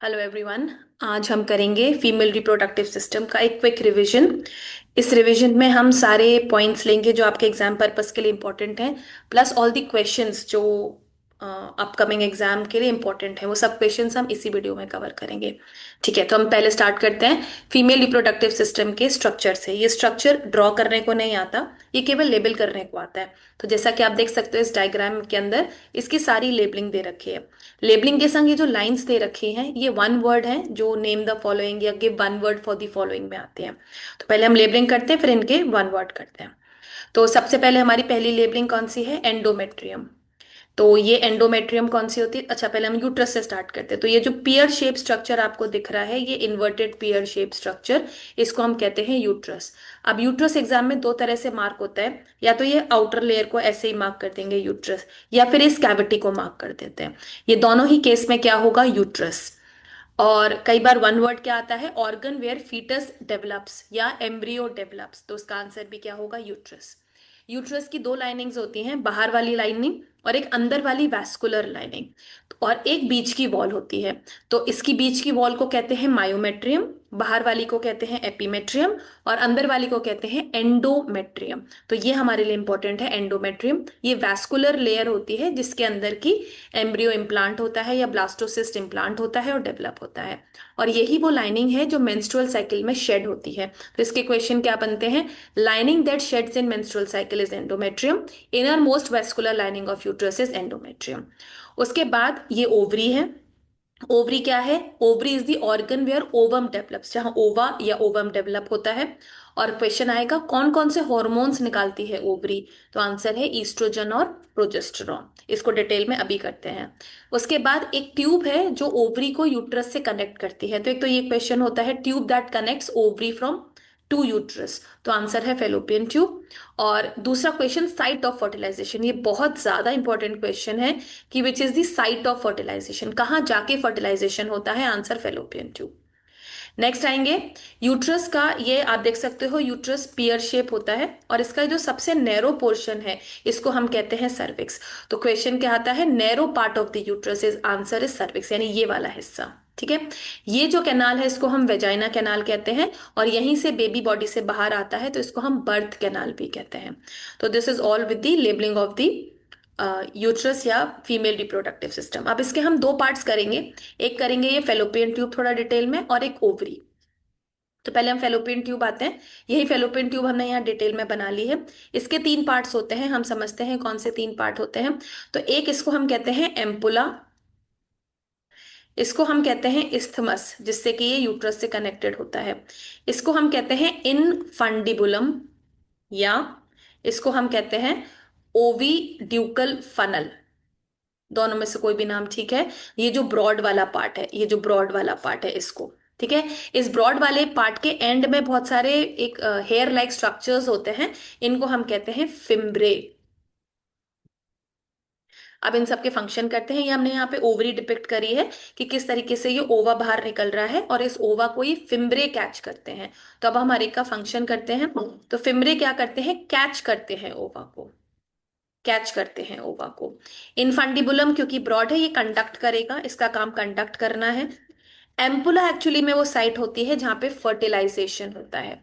Hello everyone. आज हम करेंगे फीमेल रिप्रोडक्टिव सिस्टम का एक क्विक रिवीजन। इस रिवीजन में हम सारे पॉइंट्स लेंगे जो आपके एग्जाम पर्पस के लिए इंपॉर्टेंट हैं, प्लस ऑल द क्वेश्चंस जो अपकमिंग एग्जाम के लिए इंपॉर्टेंट हैं, वो सब क्वेश्चंस हम इसी वीडियो में कवर करेंगे। ठीक है, तो हम पहले स्टार्ट करते हैं फीमेल रिप्रोडक्टिव सिस्टम के स्ट्रक्चर से। ये स्ट्रक्चर ड्रॉ करने को नहीं आता, ये केवल लेबल करने को आता है। तो जैसा कि आप देख सकते हो इस डायग्राम के अंदर इसकी सारी लेबलिंग दे रखी है। लेबलिंग के संग ये जो लाइंस दे रखी हैं ये वन वर्ड है, जो नेम द फॉलोइंग या give one word for the following में आते हैं। तो पहले हम लेबलिंग करते हैं, फिर इनके वन वर्ड करते हैं। तो सबसे पहले हमारी पहली लेबलिंग कौन सी है? एंडोमेट्रियम। तो ये एंडोमेट्रियम कौन सी होती है? अच्छा, पहले हम यूट्रस से स्टार्ट करते हैं। तो ये जो पियर शेप स्ट्रक्चर आपको दिख रहा है, ये इन्वर्टेड पियर शेप स्ट्रक्चर, इसको हम कहते हैं यूट्रस। अब यूट्रस एग्जाम में दो तरह से मार्क होता है, या तो ये आउटर लेयर को ऐसे ही मार्क कर देंगे यूट्रस, या फिर इस कैविटी को मार्क कर देते हैं। ये दोनों ही केस में क्या होगा? यूट्रस। और कई बार वन वर्ड क्या आता है? ऑर्गन वेयर फीटस डेवलप्स या एम्ब्रियो डेवलप्स, तो उसका आंसर भी क्या होगा? यूट्रस। यूट्रस की दो लाइनिंग्स होती हैं, बाहर वाली लाइनिंग और एक अंदर वाली वैस्कुलर लाइनिंग, और एक बीच की वॉल होती है। तो इसकी बीच की वॉल को कहते हैं मायोमेट्रियम, बाहर वाली को कहते हैं एपीमेट्रियम, और अंदर वाली को कहते हैं एंडोमेट्रियम। तो ये हमारे लिए इंपॉर्टेंट है एंडोमेट्रियम। ये वैस्कुलर लेयर होती है जिसके अंदर की एम्ब्रियो इम्प्लांट होता है या ब्लास्टोसिस्ट इम्प्लांट होता है और डेवलप होता है। और यही वो लाइनिंग है जो मेंस्ट्रुअल साइकिल में शेड होती है। तो इसके क्वेश्चन क्या बनते हैं? Lining that sheds in menstrual cycle is endometrium, inner most vascular lining of uterus is endometrium. उसके बाद ये ओवरी है। ओवरी क्या है? Ovary is the organ where ovum develops, जहां ओवा या ओवम डेवलप होता है। और क्वेश्चन आएगा कौन कौन से हॉर्मोन्स निकालती है ओवरी? तो आंसर है ईस्ट्रोजन और प्रोजेस्टेरॉन। इसको डिटेल में अभी करते हैं। उसके बाद एक ट्यूब है जो ओवरी को यूट्रस से कनेक्ट करती है। तो एक तो ये क्वेश्चन होता है tube that connects ovary from to uterus, तो आंसर है फेलोपियन ट्यूब। और दूसरा क्वेश्चन साइट ऑफ फर्टिलाइजेशन, ये बहुत ज्यादा इंपॉर्टेंट क्वेश्चन है कि which is the site of fertilization, कहाँ जाके फर्टिलाइजेशन होता है? Answer fallopian tube. नेक्स्ट आएंगे यूट्रस का। ये आप देख सकते हो यूट्रस पियर शेप होता है, और इसका जो सबसे नैरो पोर्शन है इसको हम कहते हैं सर्विक्स। तो क्वेश्चन क्या आता है? Narrow part of the uterus is answer is cervix, यानी ये वाला हिस्सा। ठीक है, ये जो कैनाल है इसको हम वेजाइना कैनाल कहते हैं, और यहीं से बेबी बॉडी से बाहर आता है तो इसको हम बर्थ कैनाल भी कहते हैं। तो this is all with the labelling of the uterus या फीमेल रिप्रोडक्टिव सिस्टम। अब इसके हम दो पार्ट्स करेंगे। एक करेंगे ये फेलोपियन ट्यूब थोड़ा डिटेल में, और एक ओवरी। तो पहले हम फेलोपियन ट्यूब आते हैं। यही फेलोपियन ट्यूब हमने यहाँ डिटेल में बना ली है। इसके तीन पार्ट्स होते हैं, हम समझते हैं कौन से तीन पार्ट होते हैं। तो एक इसको हम कहते हैं एम्पुला, इसको हम कहते हैं इस्थमस जिससे कि ये यूट्रस से कनेक्टेड होता है, इसको हम कहते हैं इनफंडिबुलम, या इसको हम कहते हैं ओविड्यूकल फनल। दोनों में से कोई भी नाम ठीक है। ये जो ब्रॉड वाला पार्ट है, ये जो ब्रॉड वाला पार्ट है इसको, ठीक है, इस ब्रॉड वाले पार्ट के एंड में बहुत सारे एक हेयर लाइक स्ट्रक्चर्स होते हैं, इनको हम कहते हैं फिम्ब्रे। अब इन सब के फंक्शन करते हैं। ये हमने यहाँ पे ओवरी डिपिक्ट करी है कि किस तरीके से ये ओवा बाहर निकल रहा है, और इस ओवा को ये फिम्ब्रे कैच करते हैं। तो अब हम हर एक का फंक्शन करते हैं। तो फिम्ब्रे क्या करते हैं? कैच करते हैं ओवा को, कैच करते हैं ओवा को। इनफंडिबुलम क्योंकि ब्रॉड है ये कंडक्ट करेगा, इसका काम कंडक्ट करना है। एम्पुला एक्चुअली में वो साइट होती है जहां पे फर्टिलाइजेशन होता है।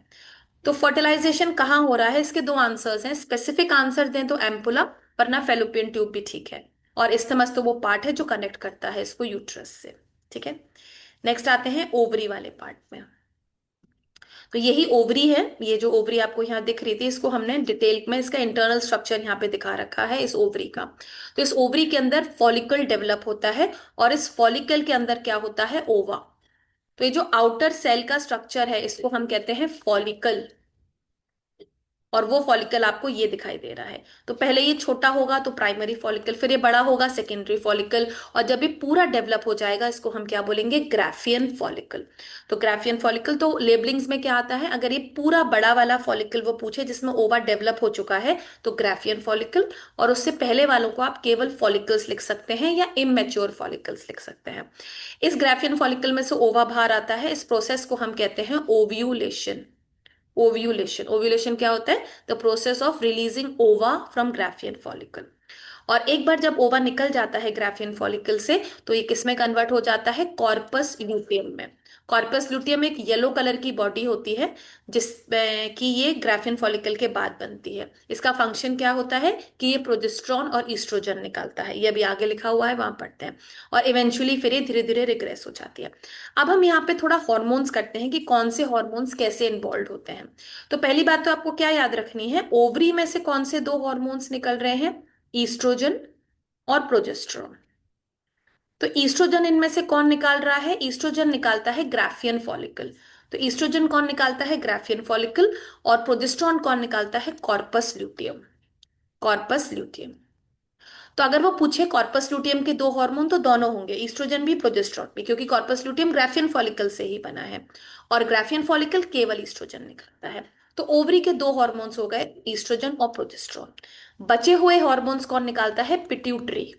तो फर्टिलाइजेशन कहाँ हो रहा है? इसके दो आंसर्स हैं, स्पेसिफिक आंसर दें तो एम्पुला, वरना फेलोपियन ट्यूब भी ठीक है। और इस्थमस तो वो पार्ट है जो कनेक्ट करता है इसको यूट्रस से। ठीक है, नेक्स्ट आते हैं ओवरी वाले पार्ट में। तो यही ओवरी है। ये जो ओवरी आपको यहाँ दिख रही थी इसको हमने डिटेल में इसका इंटरनल स्ट्रक्चर यहाँ पे दिखा रखा है इस ओवरी का। तो इस ओवरी के अंदर फॉलिकल डेवलप होता है, और इस फॉलिकल के अंदर क्या होता है? ओवा। तो ये जो आउटर सेल का स्ट्रक्चर है इसको हम कहते हैं फॉलिकल, और वो फॉलिकल आपको ये दिखाई दे रहा है। तो पहले ये छोटा होगा तो प्राइमरी फॉलिकल, फिर ये बड़ा होगा सेकेंडरी फॉलिकल, और जब ये पूरा डेवलप हो जाएगा इसको हम क्या बोलेंगे? Graafian follicle. तो ग्राफियन फॉलिकल, तो लेबलिंग्स में क्या आता है? अगर ये पूरा बड़ा वाला फॉलिकल वो पूछे जिसमें ओवा डेवलप हो चुका है तो ग्राफियन फॉलिकल, और उससे पहले वालों को आप केवल फॉलिकल्स लिख सकते हैं या इमेच्योर फॉलिकल्स लिख सकते हैं। इस ग्राफियन फॉलिकल में से ओवा बाहर आता है, इस प्रोसेस को हम कहते हैं ओव्यूलेशन। ओव्यूलेशन, ओव्यूलेशन क्या होता है? द प्रोसेस ऑफ रिलीजिंग ओवा फ्रॉम ग्राफियन फॉलिकल। और एक बार जब ओवा निकल जाता है ग्राफियन फॉलिकल से, तो ये किस में कन्वर्ट हो जाता है, कॉर्पस ल्यूटियम में। कॉर्पस ल्यूटियम एक येलो कलर की बॉडी होती है जिसमें कि ये ग्राफियन फॉलिकल के बाद बनती है। इसका फंक्शन क्या होता है कि ये प्रोजेस्टेरॉन और ईस्ट्रोजन निकालता है, ये अभी आगे लिखा हुआ है, वहां पढ़ते हैं। और इवेंचुअली फिर ये धीरे धीरे रिग्रेस हो जाती है। अब हम यहाँ पे थोड़ा हॉर्मोन्स करते हैं कि कौन से हॉर्मोन्स कैसे इन्वॉल्व होते हैं। तो पहली बात तो आपको क्या याद रखनी है, ओवरी में से कौन से दो हॉर्मोन्स निकल रहे हैं, ईस्ट्रोजन और प्रोजेस्टेरॉन। तो ईस्ट्रोजन इनमें से कौन निकाल रहा है, ईस्ट्रोजन निकालता है ग्राफियन फॉलिकल। तो ईस्ट्रोजन कौन निकालता है, ग्राफियन फॉलिकल। और प्रोजेस्टेरॉन कौन निकालता है, कॉर्पस ल्यूटियम। Corpus luteum. तो अगर वो पूछे कॉर्पस ल्यूटियम के दो हार्मोन, तो दोनों होंगे, ईस्ट्रोजन भी प्रोजेस्टेरॉन भी, क्योंकि कॉर्पस ल्यूटियम ग्राफियन फॉलिकल से ही बना है और ग्राफियन फॉलिकल केवल ईस्ट्रोजन निकालता है। तो ओवरी के दो हार्मोन्स हो गए, ईस्ट्रोजन और प्रोजेस्टेरॉन। बचे हुए हार्मोन्स कौन निकालता है, पिट्यूटरी।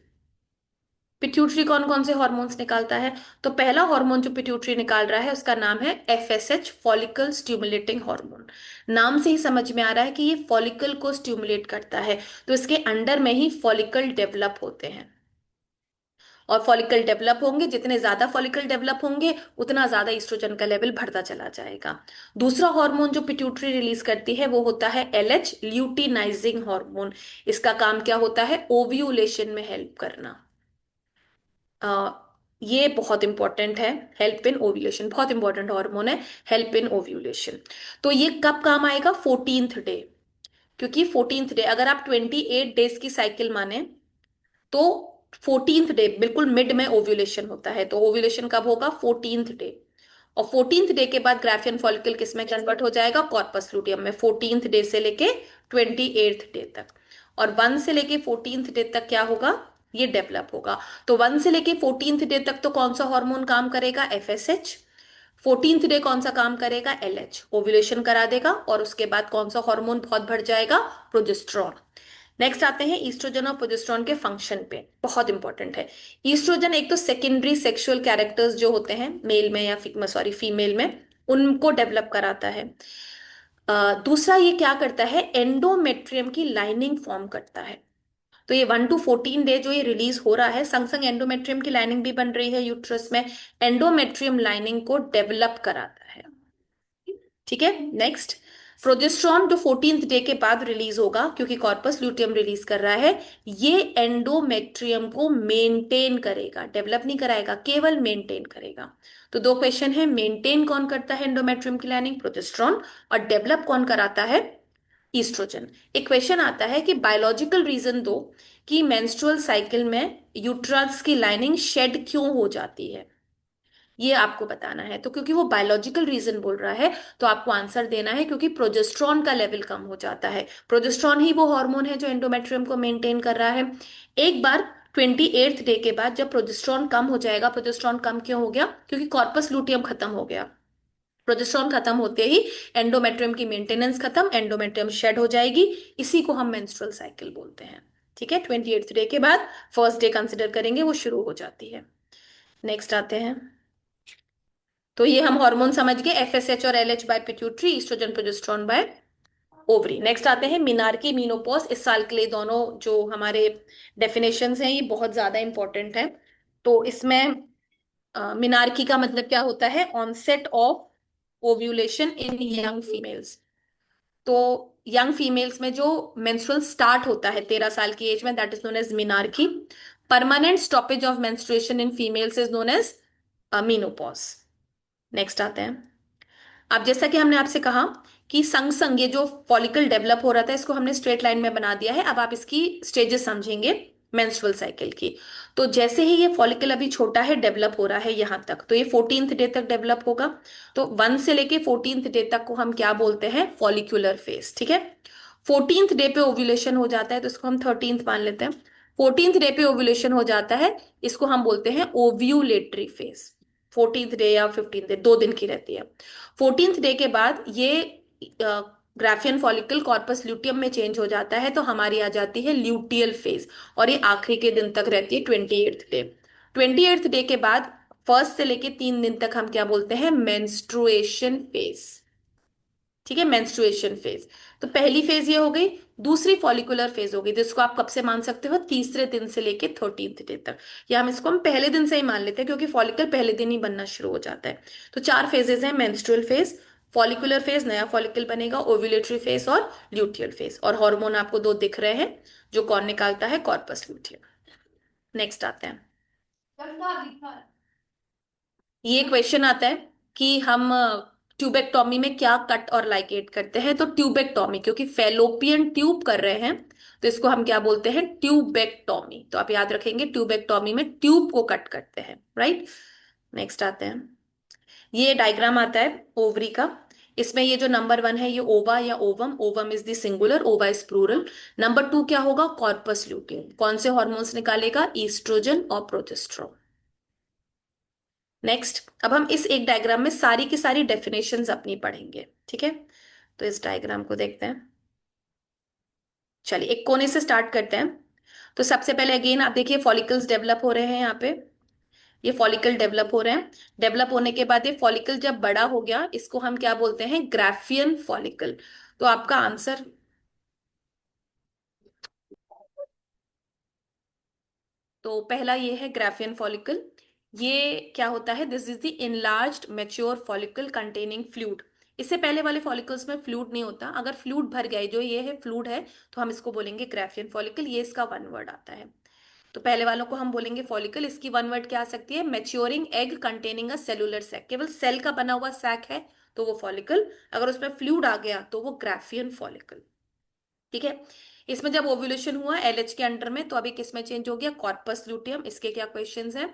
पिट्यूटरी कौन कौन से हॉर्मोन्स निकालता है, तो पहला हार्मोन जो पिट्यूटरी निकाल रहा है उसका नाम है एफएसएच, फॉलिकल स्टिमुलेटिंग हार्मोन। नाम से ही समझ में आ रहा है कि ये फॉलिकल को स्टिमुलेट करता है, तो इसके अंडर में ही फॉलिकल डेवलप होते हैं। और फॉलिकल डेवलप होंगे, जितने ज्यादा फॉलिकल डेवलप होंगे उतना ज्यादा ईस्ट्रोजन का लेवल बढ़ता चला जाएगा। दूसरा हार्मोन जो पिट्यूटरी रिलीज करती है वो होता है एलएच, ल्यूटिनाइजिंग हार्मोन। इसका काम क्या होता है, ओव्यूलेशन में हेल्प करना। अ, ये बहुत इंपॉर्टेंट है, हेल्प इन ओव्यूलेशन, बहुत इंपॉर्टेंट हार्मोन है, हेल्प इन ओव्यूलेशन। तो ये कब काम आएगा, 14th डे। क्योंकि 14th डे, अगर आप 28 डेज की साइकिल माने तो 14th डे बिल्कुल मिड में ओव्यूलेशन होता है, तो ओव्यूलेशन कब होगा, 14th डे। और 14th डे के बाद ग्राफियन फॉलिकल किस में कन्वर्ट हो जाएगा, कॉर्पस लूटियम में, 14th डे से लेके 28th डे तक। और 1 से लेके 14th डे तक क्या होगा, ये डेवलप होगा। तो 1 से लेके 14th डे तक तो कौन सा हार्मोन काम करेगा, एफएसएच। 14th डे कौन सा काम करेगा, एलएच, ओव्यूलेशन करा देगा। और उसके बाद कौन सा हार्मोन बहुत बढ़ जाएगा, प्रोजेस्टेरॉन। नेक्स्ट आते हैं ईस्ट्रोजन और प्रोजेस्टेरॉन के फंक्शन पे, बहुत इंपॉर्टेंट है। ईस्ट्रोजन एक तो सेकेंडरी सेक्सुअल कैरेक्टर्स जो होते हैं मेल में या सॉरी फीमेल में, उनको डेवलप कराता है। दूसरा ये क्या करता है, एंडोमेट्रियम की लाइनिंग फॉर्म करता है। तो ये 1 to 14 डे जो ये रिलीज हो रहा है, संग संग एंडोमेट्रियम की लाइनिंग भी बन रही है यूट्रस में, एंडोमेट्रियम लाइनिंग को डेवलप कराता है। ठीक है, नेक्स्ट। प्रोजेस्ट्रॉन जो 14th डे के बाद रिलीज होगा, क्योंकि कॉर्पस ल्यूटियम रिलीज कर रहा है, ये एंडोमेट्रियम को मेंटेन करेगा, डेवलप नहीं कराएगा, केवल मेंटेन करेगा। तो दो क्वेश्चन है, मेंटेन कौन करता है एंडोमेट्रियम की लाइनिंग, प्रोजेस्ट्रॉन। और डेवलप कौन कराता है, ईस्ट्रोजन। एक क्वेश्चन आता है कि बायोलॉजिकल रीजन दो कि मेंस्ट्रुअल साइकिल में यूट्रस की लाइनिंग शेड क्यों हो जाती है, ये आपको बताना है। तो क्योंकि वो बायोलॉजिकल रीजन बोल रहा है, तो आपको आंसर देना है क्योंकि प्रोजेस्ट्रॉन का लेवल कम हो जाता है। प्रोजेस्ट्रॉन ही वो हार्मोन है जो एंडोमेट्रियम को मेंटेन कर रहा है। एक बार 28th डे के बाद जब प्रोजेस्ट्रॉन कम हो जाएगा, प्रोजेस्ट्रॉन कम क्यों हो गया, क्योंकि कॉर्पस लूटियम खत्म हो गया। प्रोजेस्ट्रॉन खत्म होते ही एंडोमेट्रियम की मेंटेनेंस खत्म, एंडोमेट्रियम शेड हो जाएगी। इसी को हम मेंस्ट्रुअल साइकिल बोलते हैं। ठीक है, 28th डे के बाद फर्स्ट डे कंसिडर करेंगे, वो शुरू हो जाती है। नेक्स्ट आते हैं। तो ये हम हार्मोन समझ गए, एफएसएच और LH by pituitary, oestrogen progesterone by ovary. Next आते हैं मिनार्की मीनोपॉज। इस साल के लिए दोनों जो हमारे डेफिनेशंस हैं ये बहुत ज्यादा इंपॉर्टेंट हैं। तो इसमें मिनार्की का मतलब क्या होता है, onset of ovulation in young females. तो यंग फीमेल्स में जो मेंस्ट्रुअल स्टार्ट होता है 13 साल की एज में, that is known as menarche. Permanent stoppage of menstruation in females is known as menopause. Next आते हैं। अब जैसा कि हमने आपसे कहा कि संग संग ये जो फॉलिकल डेवलप हो रहा था इसको हमने स्ट्रेट लाइन में बना दिया है, अब आप इसकी स्टेजेस समझेंगे मेंस्ट्रुअल साइकिल की। तो जैसे ही ये फॉलिकल अभी छोटा है, डेवलप हो रहा है यहां तक, तो ये 14th डे तक डेवलप होगा। तो 1 से लेके 14th डे तक को हम क्या बोलते हैं, फॉलिक्यूलर फेज। ठीक है, 14th डे पे ओव्यूलेशन हो जाता है तो इसको हम 13th मान लेते हैं। 14th डे पे ओव्यूलेशन हो जाता है, इसको हम बोलते हैं ओव्यूलेटरी फेज। 14th डे या 15th डे, 2 दिन की रहती है। 14th डे के बाद ये ग्राफियन फॉलिकल कॉर्पस ल्यूटियम में चेंज हो जाता है, तो हमारी आ जाती है ल्यूटियल फेज। और ये आखिरी के दिन तक रहती है, 28th डे। 28th डे के बाद फर्स्ट से लेके 3 दिन तक हम क्या बोलते हैं, मेंस्ट्रुएशन फेज। ठीक है, मेंस्ट्रुएशन फेज। तो पहली फेज ये हो गई, दूसरी फॉलिकुलर फेज होगी, जिसको आप कब से मान सकते हो, तीसरे दिन से लेके 13th डे तक, या हम इसको हम पहले दिन से ही मान लेते हैं क्योंकि फॉलिकल पहले दिन ही बनना शुरू हो जाता है। तो चार फेजेस हैं, मेंस्ट्रुअल फेज, फॉलिकुलर फेज, नया फॉलिकल बनेगा, ओव्यूलेटरी फेज और ल्यूटियल फेज। और हार्मोन आपको दो दिख रहे हैं जो कौन निकालता है, कॉर्पस ल्यूटियम। नेक्स्ट आते हैं, ये क्वेश्चन आता है कि हम ट्यूबेक्टोमी में क्या कट और लाइगेट करते हैं। तो ट्यूबेक्टोमी, क्योंकि फेलोपियन ट्यूब कर रहे हैं तो इसको हम क्या बोलते हैं, ट्यूबेक्टोमी। तो आप याद रखेंगे ट्यूबेक्टोमी में ट्यूब को कट करते हैं, राइट। नेक्स्ट आते हैं, ये डायग्राम आता है ओवरी का। इसमें ये जो नंबर 1 है ये ओवा या ovum, ovum is the singular, ओवा इज प्लूरल। नंबर 2 क्या होगा, कॉर्पस ल्यूटियम, कौन से हॉर्मोन्स निकालेगा, ईस्ट्रोजन और प्रोजेस्टेरोन। नेक्स्ट, अब हम इस एक डायग्राम में सारी की सारी डेफिनेशंस अपनी पढ़ेंगे, ठीक है। तो इस डायग्राम को देखते हैं, चलिए एक कोने से स्टार्ट करते हैं। तो सबसे पहले अगेन आप देखिए फॉलिकल्स डेवलप हो रहे हैं यहाँ पे, ये फॉलिकल डेवलप हो रहे हैं। डेवलप होने के बाद ये फॉलिकल जब बड़ा हो गया, इसको हम क्या बोलते हैं, ग्राफियन फॉलिकल। तो आपका आंसर, तो पहला ये है ग्राफियन फॉलिकल। ये क्या होता है, this is the enlarged mature follicle containing fluid. इससे पहले वाले फॉलिकल्स में फ्लूइड नहीं होता, अगर फ्लूइड भर गया, जो ये है फ्लूइड है, तो हम इसको बोलेंगे ग्राफियन फॉलिकल, ये इसका वन वर्ड आता है। तो पहले वालों को हम बोलेंगे फॉलिकल, इसकी वन वर्ड क्या आ सकती है, maturing egg containing a cellular sac, केवल सेल का बना हुआ सैक है तो वो फॉलिकल, अगर उसमें फ्लूइड आ गया तो वो ग्राफियन फॉलिकल, ठीक है। इसमें जब ओव्यूलेशन हुआ एलएच के अंडर में, तो अभी किस में चेंज हो गया, कॉर्पस ल्यूटियम। इसके क्या क्वेश्चंस हैं,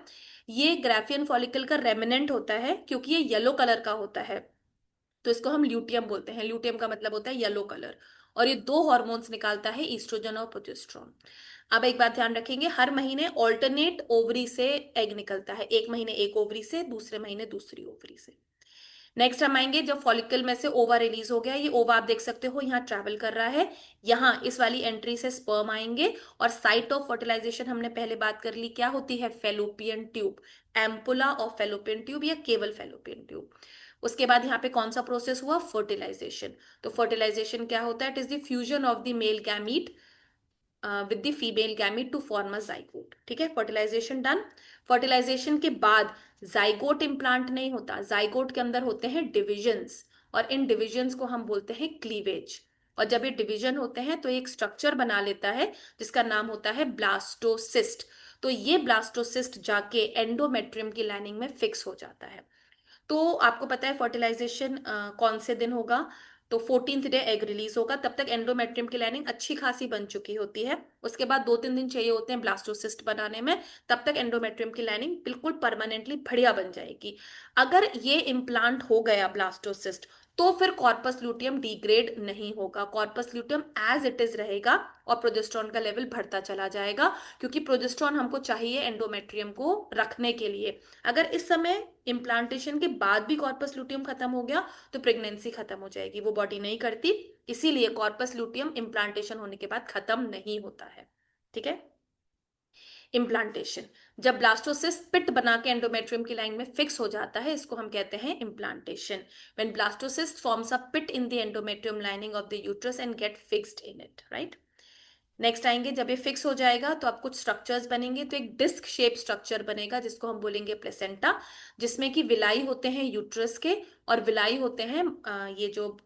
ये ग्राफियन फॉलिकल का रेमिनेंट होता है क्योंकि ये येलो कलर का होता है, तो इसको हम ल्यूटियम बोलते हैं। ल्यूटियम का मतलब होता है येलो कलर, और ये दो हॉर्मोन्स निकालता है, ईस्ट्रोजन और प्रोजेस्टेरोन। अब एक बात ध्यान रखेंगे, हर महीने ऑल्टरनेट ओवरी से एग निकलता है, एक महीने एक ओवरी से, दूसरे महीने दूसरी ओवरी से। नेक्स्ट हम आएंगे, जब फॉलिकल में से ओवा रिलीज हो गया, ये ओवा आप देख सकते हो यहाँ ट्रैवल कर रहा है, यहाँ इस वाली एंट्री से स्पर्म आएंगे, और साइट ऑफ फर्टिलाइजेशन हमने पहले बात कर ली, क्या होती है, fallopian tube, ampulla of fallopian tube या केवल फेलोपियन ट्यूब। उसके बाद यहाँ पे कौन सा प्रोसेस हुआ, फर्टिलाइजेशन। तो फर्टिलाइजेशन क्या होता है, it is the fusion of the male gamete with the female gamete to form a zygote, ठीक है। Fertilisation done. फर्टिलाइजेशन के बाद जाइगोट इम्प्लांट नहीं होता, जाइगोट के अंदर होते हैं डिविजन्स, और इन डिविजन्स को हम बोलते हैं क्लीवेज। और जब ये डिवीजन होते हैं तो एक स्ट्रक्चर बना लेता है जिसका नाम होता है ब्लास्टोसिस्ट। तो ये ब्लास्टोसिस्ट जाके एंडोमेट्रियम की लाइनिंग में फिक्स हो जाता है। तो आपको पता है फर्टिलाइजेशन कौन से दिन होगा, तो 14th डे एग रिलीज होगा, तब तक एंडोमेट्रियम की लाइनिंग अच्छी खासी बन चुकी होती है। उसके बाद 2-3 दिन चाहिए होते हैं ब्लास्टोसिस्ट बनाने में, तब तक एंडोमेट्रियम की लाइनिंग बिल्कुल परमानेंटली बढ़िया बन जाएगी। अगर ये इम्प्लांट हो गया ब्लास्टोसिस्ट, तो फिर कॉर्पस ल्यूटियम डिग्रेड नहीं होगा, corpus luteum as it is रहेगा, और प्रोजेस्टेरॉन का लेवल बढ़ता चला जाएगा, क्योंकि प्रोजेस्टेरॉन हमको चाहिए एंडोमेट्रियम को रखने के लिए। अगर इस समय इम्प्लांटेशन के बाद भी कॉर्पस लुटियम खत्म हो गया, तो प्रेगनेंसी खत्म हो जाएगी, वो बॉडी नहीं करती। इसीलिए कॉर्पस लुटियम इम्प्लांटेशन होने के बाद खत्म नहीं होता है, ठीक है। इम्प्लांटेशन, जब ब्लास्टोसिस्ट पिट बना के एंडोमेट्रियम की लाइन में फिक्स हो जाता है, इसको हम कहते हैं implantation. When blastocyst forms a pit in the endometrium lining of the uterus and get fixed in it, right. Next आएंगे, जब ये फिक्स हो जाएगा तो आप कुछ स्ट्रक्चर्स बनेंगे, तो एक डिस्क शेप स्ट्रक्चर बनेगा जिसको हम बोलेंगे प्लेसेंटा, जिसमें कि विलाई होते हैं यूट्रस के, और विलाई होते हैं ये जो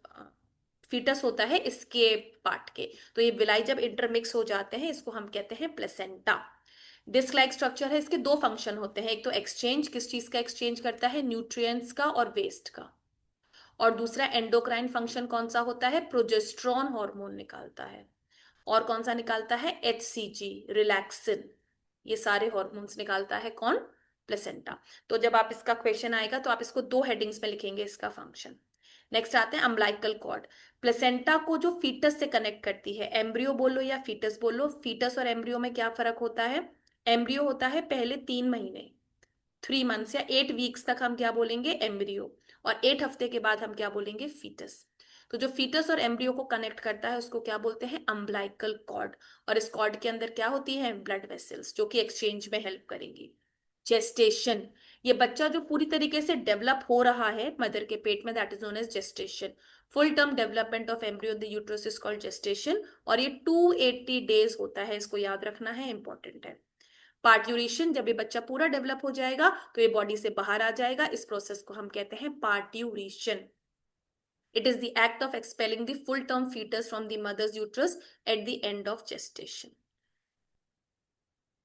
फीटस होता है इसके पार्ट के। तो ये विलाई जब इंटरमिक्स हो जाते हैं, इसको हम कहते हैं प्लेसेंटा। डिस्क लाइक स्ट्रक्चर है, इसके दो फंक्शन होते हैं, एक तो एक्सचेंज, किस चीज का एक्सचेंज करता है, न्यूट्रिएंट्स का और वेस्ट का, और दूसरा एंडोक्राइन फंक्शन कौन सा होता है, प्रोजेस्ट्रॉन हार्मोन निकालता है। और कौन सा निकालता है, HCG, रिलैक्सिन, ये सारे हॉर्मोन्स निकालता है कौन, प्लेसेंटा। तो जब आप इसका क्वेश्चन आएगा तो आप इसको दो हेडिंग्स में लिखेंगे इसका फंक्शन। नेक्स्ट आते हैं अम्बिलिकल कॉर्ड, प्लेसेंटा को जो फीटस से कनेक्ट करती है, एम्ब्रियो बोलो या फीटस बोलो, फीटस और एम्ब्रियो में क्या फर्क होता है, एम्ब्रियो होता है पहले 3 महीने, 3 मंथ्स या 8 वीक्स तक हम क्या बोलेंगे, एम्ब्रियो, और 8 हफ्ते के बाद हम क्या बोलेंगे, फीटस। तो जो फीटस और एम्ब्रियो को कनेक्ट करता है उसको क्या बोलते हैं, अम्बिलाइकल कॉर्ड। और इस कॉर्ड के अंदर क्या होती है, ब्लड वेसल्स, जो कि एक्सचेंज में हेल्प करेंगी। जेस्टेशन, ये बच्चा जो पूरी तरीके से डेवलप हो रहा है मदर के पेट में, that is known as gestation. Full term development of embryo in the uterus is called gestation, और ये 280 डेज होता है, इसको याद रखना है, इंपॉर्टेंट है। पार्ट्यूरेशन, जब ये बच्चा पूरा डेवलप हो जाएगा तो ये बॉडी से बाहर आ जाएगा, इस प्रोसेस को हम कहते हैं parturition. It is the act of expelling the full term foetus from the mother's uterus at the end of gestation.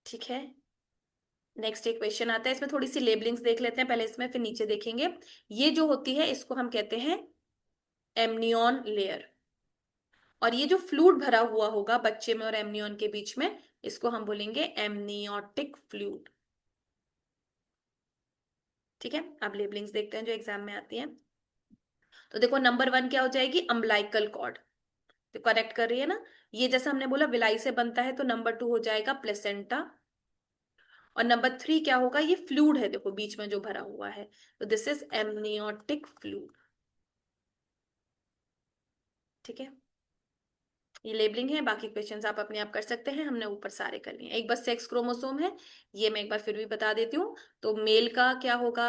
ठीक है, नेक्स्ट एक क्वेश्चन आता है, इसमें थोड़ी सी लेबलिंग्स देख लेते हैं पहले इसमें, फिर नीचे देखेंगे। ये जो होती है इसको हम कहते हैं एमनियन लेयर, और ये जो फ्लूइड भरा हुआ होगा बच्चे में और एमनियन के बीच में, इसको हम बोलेंगे एमनियोटिक फ्लूइड। ठीक है, अब लेबलिंग्स देखते हैं जो एग्जाम में आती हैं। तो देखो नंबर 1 क्या हो जाएगी, अम्बलाइकल कॉर्ड, तो करेक्ट कर रही है ना। ये जैसा हमने बोला विलाई से बनता है, तो नंबर 2 हो जाएगा प्लेसेंटा। और नंबर 3 क्या होगा, ये फ्लूइड है देखो बीच में जो भरा हुआ है, तो दिस इज एमनियोटिक फ्लूइड। ठीक है, ये लेबलिंग है, बाकी क्वेश्चंस आप अपने आप कर सकते हैं, हमने ऊपर सारे कर लिए। एक बस सेक्स क्रोमोसोम है, ये मैं एक बार फिर भी बता देती हूँ। तो मेल का क्या होगा,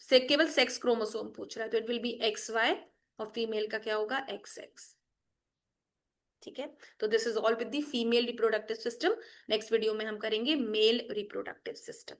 से केवल सेक्स क्रोमोसोम पूछ रहा है, तो इट विल बी XY, और फीमेल का क्या होगा, XX। ठीक है, तो this is all with the female reproductive system. Next video में हम करेंगे मेल रिप्रोडक्टिव सिस्टम।